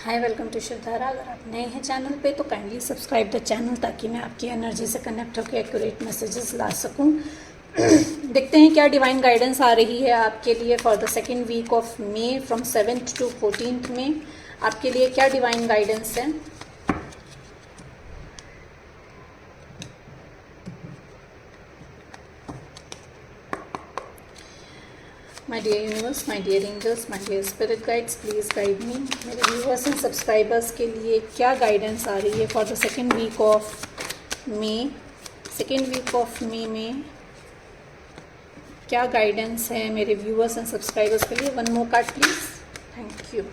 Hi, welcome to Shivdhara. अगर आप नए हैं चैनल पे तो काइंडली सब्सक्राइब द चैनल ताकि मैं आपकी एनर्जी से कनेक्ट होकर एक्यूरेट मैसेजेस ला सकूं। देखते हैं क्या डिवाइन गाइडेंस आ रही है आपके लिए for the second week of May from 7th to 14th में। आपके लिए क्या डिवाइन गाइडेंस है। My dear universe, my dear angels, my dear spirit guides, please guide me। मेरे व्यूअर्स एंड सब्सक्राइबर्स के लिए क्या गाइडेंस आ रही है for the second week of May. Second week of May में क्या गाइडेंस है मेरे व्यूअर्स एंड सब्सक्राइबर्स के लिए। One more card please. Thank you.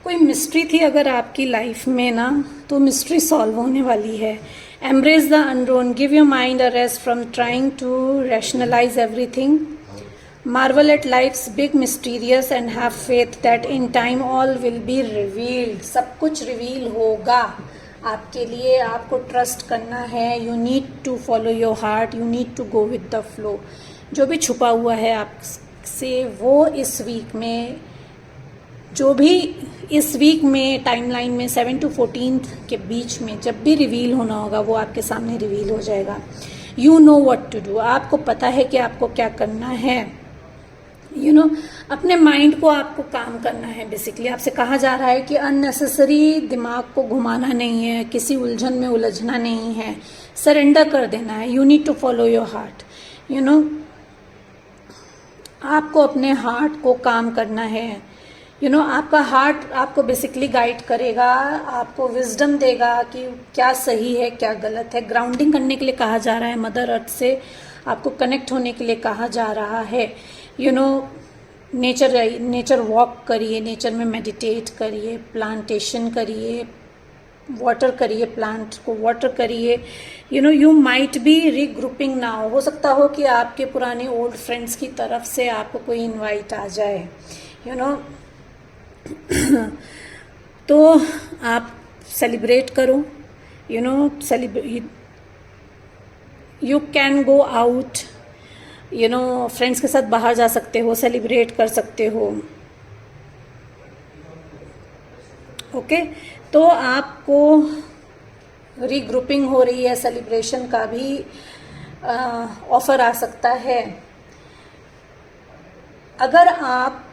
कोई मिस्ट्री थी अगर आपकी लाइफ में ना, तो मिस्ट्री सॉल्व होने वाली है। Embrace the unknown, give your mind a rest from trying to rationalise everything. Marvel at life's big mysterious and have faith that in time all will be revealed. सब कुछ reveal होगा आपके लिए। आपको trust करना है। You need to follow your heart, you need to go with the flow. जो भी छुपा हुआ है आपसे वो इस वीक में, जो भी इस वीक में टाइमलाइन में 7 to 14 के बीच में जब भी रिवील होना होगा वो आपके सामने रिवील हो जाएगा। You know what to do. आपको पता है कि आपको क्या करना है। अपने माइंड को आपको काम करना है। बेसिकली आपसे कहा जा रहा है कि अननेसेसरी दिमाग को घुमाना नहीं है, किसी उलझन में उलझना नहीं है, सरेंडर कर देना है। You need to follow your heart. आपको अपने हार्ट को काम करना है। आपका हार्ट आपको बेसिकली गाइड करेगा, आपको विजडम देगा कि क्या सही है क्या गलत है। ग्राउंडिंग करने के लिए कहा जा रहा है। मदर अर्थ से आपको कनेक्ट होने के लिए कहा जा रहा है। नेचर वॉक करिए, नेचर में मेडिटेट करिए, प्लांटेशन करिए, वाटर करिए, प्लांट को वाटर करिए। You might be regrouping now. हो सकता हो कि आपके पुराने ओल्ड फ्रेंड्स की तरफ से आपको कोई इनवाइट आ जाए। तो आप सेलिब्रेट करो। You can go out, friends के साथ बाहर जा सकते हो, सेलिब्रेट कर सकते हो। ओके, तो आपको रीग्रुपिंग हो रही है, सेलिब्रेशन का भी ऑफर आ सकता है। अगर आप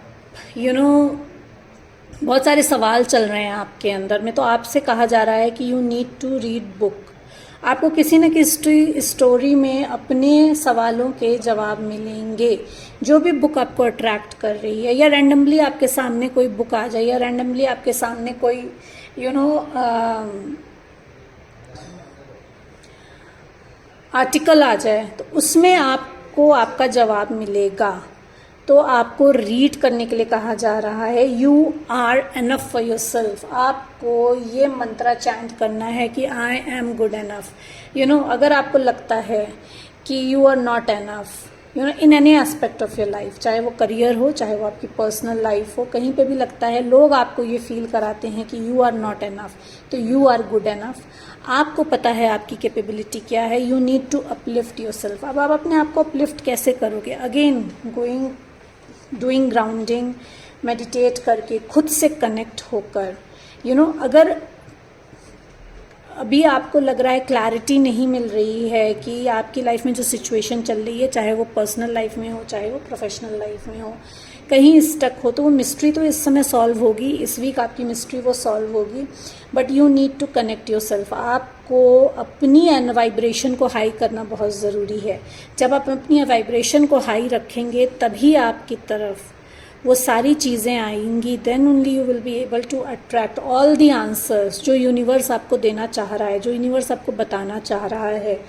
बहुत सारे सवाल चल रहे हैं आपके अंदर में, तो आपसे कहा जा रहा है कि you need to read book. आपको किसी न किसी स्टोरी में अपने सवालों के जवाब मिलेंगे। जो भी बुक आपको अट्रैक्ट कर रही है, या रैंडमली आपके सामने कोई बुक आ जाए, या रैंडमली आपके सामने कोई आर्टिकल आ जाए, तो उसमें आपको आपका जवाब मिलेगा। तो आपको रीड करने के लिए कहा जा रहा है। You are enough for yourself. आपको ये मंत्रा चैंट करना है कि आई एम गुड एनफ। अगर आपको लगता है कि you are not enough in any aspect of your life, चाहे वो करियर हो, चाहे वो आपकी पर्सनल लाइफ हो, कहीं पे भी लगता है लोग आपको ये फील कराते हैं कि यू आर नॉट एनफ, तो यू आर गुड एनफ। आपको पता है आपकी कैपेबिलिटी क्या है। You need to uplift yourself. अब आप अपने आप को अपलिफ्ट कैसे करोगे? अगेन डूइंग ग्राउंडिंग, मेडिटेट करके, खुद से कनेक्ट होकर। अगर अभी आपको लग रहा है क्लैरिटी नहीं मिल रही है कि आपकी लाइफ में जो सिचुएशन चल रही है, चाहे वो पर्सनल लाइफ में हो, चाहे वो प्रोफेशनल लाइफ में हो, कहीं स्टक हो, तो वो मिस्ट्री तो इस समय सॉल्व होगी। इस वीक आपकी मिस्ट्री वो सॉल्व होगी। But you need to connect yourself. आपको अपनी वाइब्रेशन को हाई करना बहुत ज़रूरी है। जब आप अपनी वाइब्रेशन को हाई रखेंगे तभी आपकी तरफ वो सारी चीज़ें आएंगी। Then only you will be able to attract all the answers जो यूनिवर्स आपको देना चाह रहा है, जो यूनिवर्स आपको बताना चाह रहा है।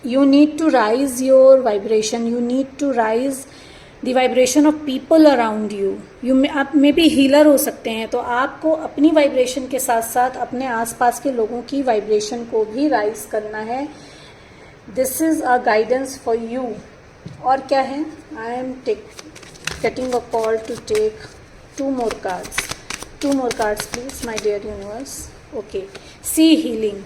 You need to rise your vibration. You need to rise the vibration of people around you. आप मे बी हीलर हो सकते हैं, तो आपको अपनी वाइब्रेशन के साथ साथ अपने आसपास के लोगों की वाइब्रेशन को भी राइज करना है। This is a guidance for you. और क्या है? I am getting a call to take two more cards please, my dear universe. Okay, see healing,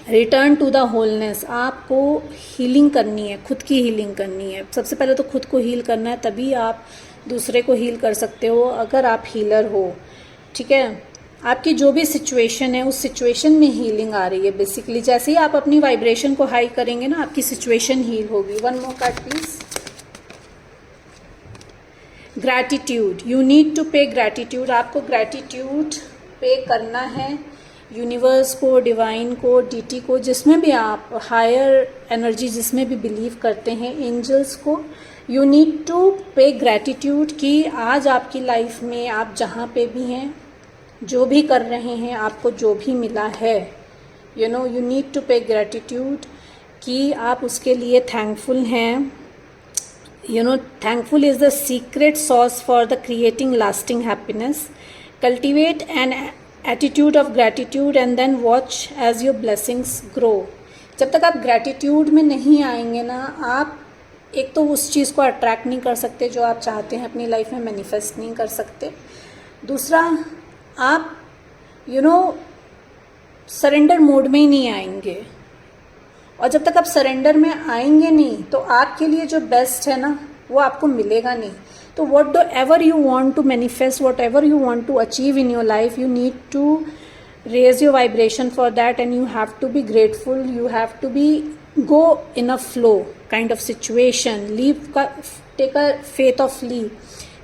return to the wholeness. आपको हीलिंग करनी है, खुद की हीलिंग करनी है. सबसे पहले तो खुद को हील करना है, तभी आप दूसरे को हील कर सकते हो, अगर आप हीलर हो. ठीक है, आपकी जो भी सिचुएशन है उस सिचुएशन में हीलिंग आ रही है बेसिकली. जैसे ही आप अपनी वाइब्रेशन को हाई करेंगे ना, आपकी सिचुएशन हील होगी. One more card please. Gratitude, you need to pay gratitude. आपको ग्रैटिट्यूड पे करना है यूनिवर्स को, डिवाइन को, डीटी को, जिसमें भी आप हायर एनर्जी जिसमें भी बिलीव करते हैं, एंजल्स को. You need to pay gratitude कि आज आपकी लाइफ में आप जहाँ पे भी हैं, जो भी कर रहे हैं, आपको जो भी मिला है, you need to pay gratitude कि आप उसके लिए थैंकफुल हैं. Thankful is the secret sauce for the creating lasting happiness. Cultivate an attitude of gratitude and then watch as your blessings grow. जब तक आप gratitude में नहीं आएंगे ना, आप एक तो उस चीज़ को अट्रैक्ट नहीं कर सकते जो आप चाहते हैं अपनी लाइफ में, मैनिफेस्ट नहीं कर सकते. दूसरा, आप सरेंडर मोड में ही नहीं आएंगे, और जब तक आप सरेंडर में आएंगे नहीं तो आपके लिए जो बेस्ट है ना वो आपको मिलेगा नहीं. तो what do ever you want to manifest, whatever you want to achieve in your life, you need to raise your vibration for that and you have to be grateful. You have to be go in a flow kind of situation. Leave का take a faith of leave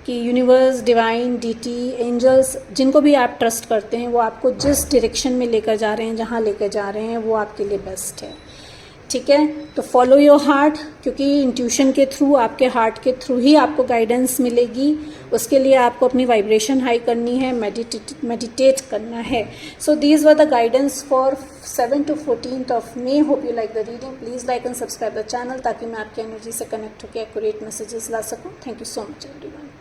कि universe, divine, deity, angels, जिनको भी आप trust करते हैं, वो आपको जिस डायरेक्शन में लेकर जा रहे हैं, जहाँ लेकर जा रहे हैं, वो आपके लिए बेस्ट है. ठीक है, तो फॉलो योर हार्ट, क्योंकि इंट्यूशन के थ्रू, आपके हार्ट के थ्रू ही आपको गाइडेंस मिलेगी. उसके लिए आपको अपनी वाइब्रेशन हाई करनी है, मेडिटेट करना है. So these were the guidance for 7 to 14th of May. Hope you like the reading. Please like and subscribe the channel ताकि मैं आपकी एनर्जी से कनेक्ट होकर एक्यूरेट मैसेजेस ला सकूँ. Thank you so much everyone.